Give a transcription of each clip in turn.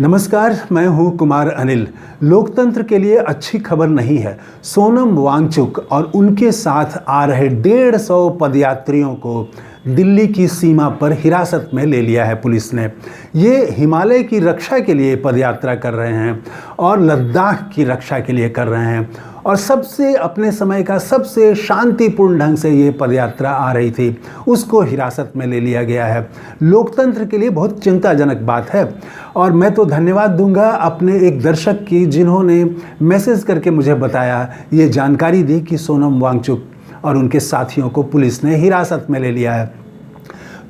नमस्कार, मैं हूं कुमार अनिल। लोकतंत्र के लिए अच्छी खबर नहीं है। सोनम वांगचुक और उनके साथ आ रहे 150 पदयात्रियों को दिल्ली की सीमा पर हिरासत में ले लिया है पुलिस ने। ये हिमालय की रक्षा के लिए पदयात्रा कर रहे हैं और लद्दाख की रक्षा के लिए कर रहे हैं और सबसे अपने समय का सबसे शांतिपूर्ण ढंग से ये पदयात्रा आ रही थी, उसको हिरासत में ले लिया गया है। लोकतंत्र के लिए बहुत चिंताजनक बात है और मैं तो धन्यवाद दूंगा अपने एक दर्शक की जिन्होंने मैसेज करके मुझे बताया, ये जानकारी दी कि सोनम वांगचुक और उनके साथियों को पुलिस ने हिरासत में ले लिया है।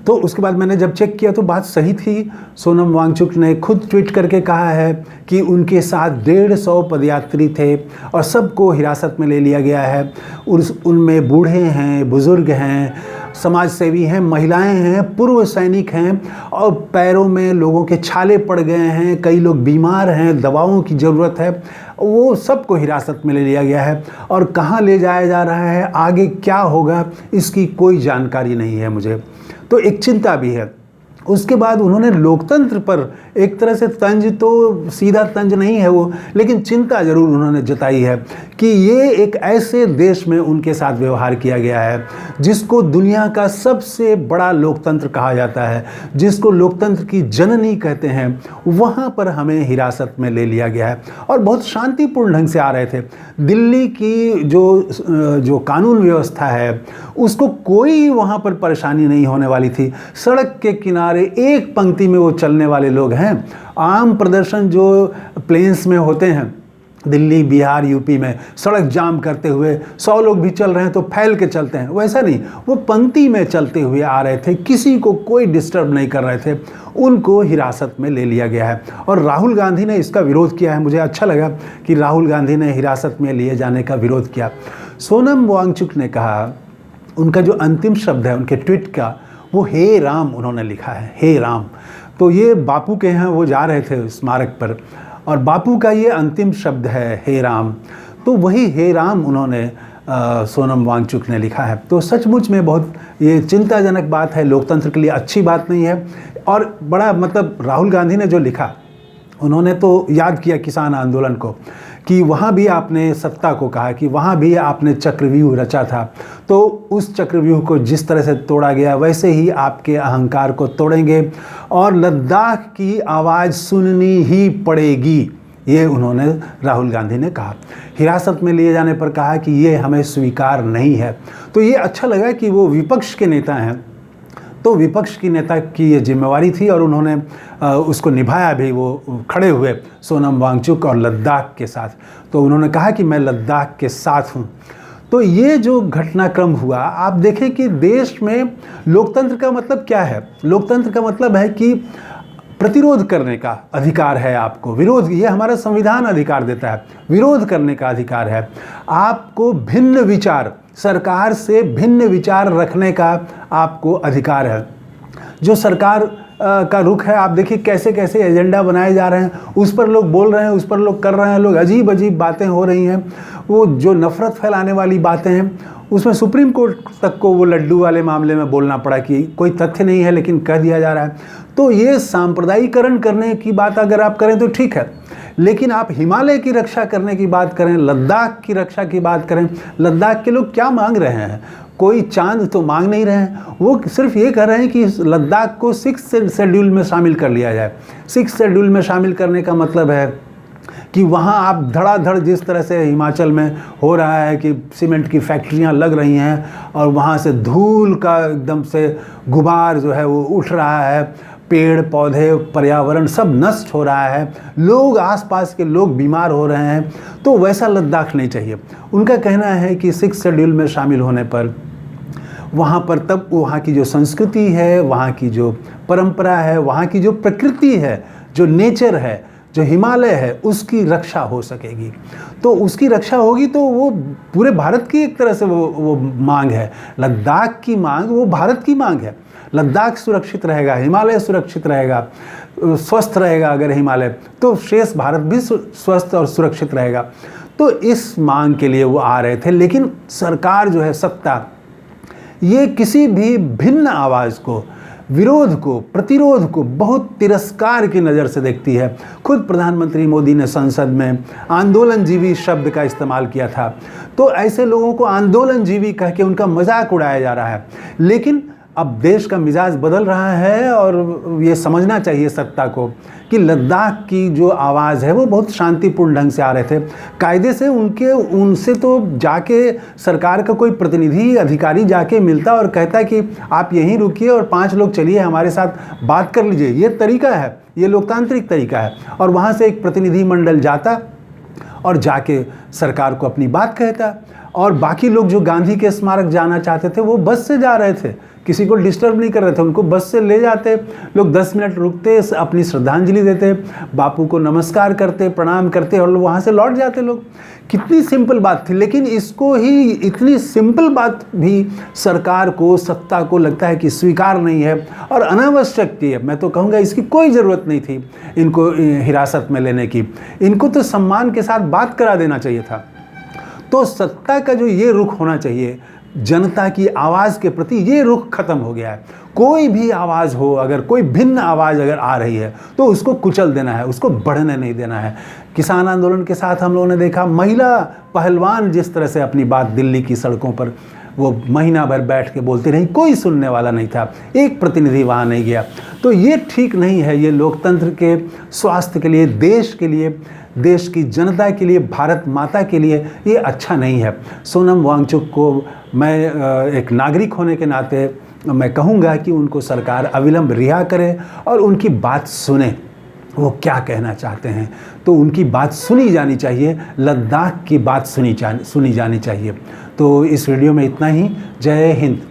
तो उसके बाद मैंने जब चेक किया तो बात सही थी। सोनम वांगचुक ने खुद ट्वीट करके कहा है कि उनके साथ 150 पदयात्री थे और सबको हिरासत में ले लिया गया है। उनमें बूढ़े हैं, बुज़ुर्ग हैं, समाजसेवी हैं, महिलाएं हैं, पूर्व सैनिक हैं और पैरों में लोगों के छाले पड़ गए हैं, कई लोग बीमार हैं, दवाओं की ज़रूरत है, वो सबको हिरासत में ले लिया गया है। और कहाँ ले जाया जा रहा है, आगे क्या होगा, इसकी कोई जानकारी नहीं है मुझे। तो एक चिंता भी है। उसके बाद उन्होंने लोकतंत्र पर एक तरह से तंज, तो सीधा तंज नहीं है वो, लेकिन चिंता ज़रूर उन्होंने जताई है कि ये एक ऐसे देश में उनके साथ व्यवहार किया गया है जिसको दुनिया का सबसे बड़ा लोकतंत्र कहा जाता है, जिसको लोकतंत्र की जननी कहते हैं, वहाँ पर हमें हिरासत में ले लिया गया है। और बहुत शांतिपूर्ण ढंग से आ रहे थे। दिल्ली की जो कानून व्यवस्था है उसको कोई वहाँ पर परेशानी नहीं होने वाली थी। सड़क के किनारे एक पंक्ति में वो चलने वाले लोग हैं। आम प्रदर्शन जो प्लेन्स में होते हैं दिल्ली, बिहार, यूपी में सड़क जाम करते हुए 100 लोग भी चल रहे हैं तो फैल के चलते हैं, वैसा नहीं, वो पंक्ति में चलते हुए आ रहे थे, किसी को कोई डिस्टर्ब नहीं कर रहे थे। उनको हिरासत में ले लिया गया है और राहुल गांधी ने इसका विरोध किया है। मुझे अच्छा लगा कि राहुल गांधी ने हिरासत में लिए जाने का विरोध किया। सोनम वांगचुक ने कहा, उनका जो अंतिम शब्द है उनके ट्वीट का, वो हे राम उन्होंने लिखा है, हे राम। तो ये बापू के यहाँ वो जा रहे थे स्मारक पर और बापू का ये अंतिम शब्द है, हे राम। तो वही हे राम उन्होंने सोनम वांगचुक ने लिखा है। तो सचमुच में बहुत ये चिंताजनक बात है, लोकतंत्र के लिए अच्छी बात नहीं है। और बड़ा मतलब राहुल गांधी ने जो लिखा, उन्होंने तो याद किया किसान आंदोलन को कि वहाँ भी आपने सत्ता को कहा कि वहाँ भी आपने चक्रव्यूह रचा था, तो उस चक्रव्यूह को जिस तरह से तोड़ा गया वैसे ही आपके अहंकार को तोड़ेंगे और लद्दाख की आवाज़ सुननी ही पड़ेगी, ये उन्होंने राहुल गांधी ने कहा। हिरासत में लिए जाने पर कहा कि ये हमें स्वीकार नहीं है। तो ये अच्छा लगा कि वो विपक्ष के नेता हैं, तो विपक्ष की नेता की ये जिम्मेवारी थी और उन्होंने उसको निभाया भी। वो खड़े हुए सोनम वांगचुक और लद्दाख के साथ, तो उन्होंने कहा कि मैं लद्दाख के साथ हूँ। तो ये जो घटनाक्रम हुआ, आप देखें कि देश में लोकतंत्र का मतलब क्या है। लोकतंत्र का मतलब है कि प्रतिरोध करने का अधिकार है आपको, विरोध, ये हमारा संविधान अधिकार देता है, विरोध करने का अधिकार है आपको, भिन्न विचार, सरकार से भिन्न विचार रखने का आपको अधिकार है। जो सरकार का रुख है, आप देखिए कैसे कैसे एजेंडा बनाए जा रहे हैं, उस पर लोग बोल रहे हैं, उस पर लोग कर रहे हैं, लोग अजीब अजीब बातें हो रही हैं। वो जो नफ़रत फैलाने वाली बातें हैं, उसमें सुप्रीम कोर्ट तक को वो लड्डू वाले मामले में बोलना पड़ा कि कोई तथ्य नहीं है लेकिन कह दिया जा रहा है। तो ये सांप्रदायिकरण करने की बात अगर आप करें तो ठीक है, लेकिन आप हिमालय की रक्षा करने की बात करें, लद्दाख की रक्षा की बात करें, लद्दाख के लोग क्या मांग रहे हैं? कोई चांद तो मांग नहीं रहे हैं, वो सिर्फ ये कह रहे हैं कि लद्दाख को 6th शेड्यूल में शामिल कर लिया जाए। 6th शेड्यूल में शामिल करने का मतलब है कि वहाँ आप धड़ाधड़, जिस तरह से हिमाचल में हो रहा है कि सीमेंट की फैक्ट्रियाँ लग रही हैं और वहाँ से धूल का एकदम से गुबार जो है वो उठ रहा है, पेड़ पौधे, पर्यावरण सब नष्ट हो रहा है, लोग, आसपास के लोग बीमार हो रहे हैं, तो वैसा लद्दाख नहीं चाहिए। उनका कहना है कि 6th शेड्यूल में शामिल होने पर वहाँ पर तब वहाँ की जो संस्कृति है, वहाँ की जो परंपरा है, वहाँ की जो प्रकृति है, जो नेचर है, जो हिमालय है, उसकी रक्षा हो सकेगी। तो उसकी रक्षा होगी तो वो पूरे भारत की एक तरह से वो मांग है। लद्दाख की मांग वो भारत की मांग है। लद्दाख सुरक्षित रहेगा, हिमालय सुरक्षित रहेगा, स्वस्थ रहेगा अगर हिमालय, तो शेष भारत भी स्वस्थ और सुरक्षित रहेगा। तो इस मांग के लिए वो आ रहे थे, लेकिन सरकार जो है, सत्ता, ये किसी भी भिन्न आवाज़ को, विरोध को, प्रतिरोध को बहुत तिरस्कार की नज़र से देखती है। खुद प्रधानमंत्री मोदी ने संसद में आंदोलनजीवी शब्द का इस्तेमाल किया था। तो ऐसे लोगों को आंदोलनजीवी कह के उनका मजाक उड़ाया जा रहा है। लेकिन अब देश का मिजाज बदल रहा है और ये समझना चाहिए सत्ता को कि लद्दाख की जो आवाज़ है वो बहुत शांतिपूर्ण ढंग से आ रहे थे। कायदे से उनसे तो जाके सरकार का कोई प्रतिनिधि अधिकारी जाके मिलता और कहता है कि आप यहीं रुकिए और 5 लोग चलिए हमारे साथ बात कर लीजिए। ये तरीका है, ये लोकतांत्रिक तरीका है। और वहाँ से एक प्रतिनिधि मंडल जाता और जाके सरकार को अपनी बात कहता। और बाकी लोग जो गांधी के स्मारक जाना चाहते थे वो बस से जा रहे थे, किसी को डिस्टर्ब नहीं कर रहे थे, उनको बस से ले जाते। लोग 10 मिनट रुकते, अपनी श्रद्धांजलि देते, बापू को नमस्कार करते, प्रणाम करते और वहाँ से लौट जाते लोग। कितनी सिंपल बात थी। लेकिन इसको ही, इतनी सिंपल बात भी सरकार को, सत्ता को लगता है कि स्वीकार नहीं है और अनावश्यक थी। मैं तो कहूँगा इसकी कोई ज़रूरत नहीं थी इनको हिरासत में लेने की। इनको तो सम्मान के साथ बात करा देना चाहिए था। तो सत्ता का जो ये रुख होना चाहिए जनता की आवाज़ के प्रति, ये रुख खत्म हो गया है। कोई भी आवाज़ हो, अगर कोई भिन्न आवाज़ अगर आ रही है तो उसको कुचल देना है, उसको बढ़ने नहीं देना है। किसान आंदोलन के साथ हम लोगों ने देखा महिला पहलवान जिस तरह से अपनी बात दिल्ली की सड़कों पर वो महीना भर बैठ के बोलती रही, कोई सुनने वाला नहीं था, एक प्रतिनिधि वहाँ नहीं गया। तो ये ठीक नहीं है। ये लोकतंत्र के स्वास्थ्य के लिए, देश के लिए, देश की जनता के लिए, भारत माता के लिए ये अच्छा नहीं है। सोनम वांगचुक को मैं एक नागरिक होने के नाते मैं कहूँगा कि उनको सरकार अविलंब रिहा करे और उनकी बात सुने, वो क्या कहना चाहते हैं। तो उनकी बात सुनी जानी चाहिए, लद्दाख की बात सुनी जानी चाहिए। तो इस वीडियो में इतना ही। जय हिंद।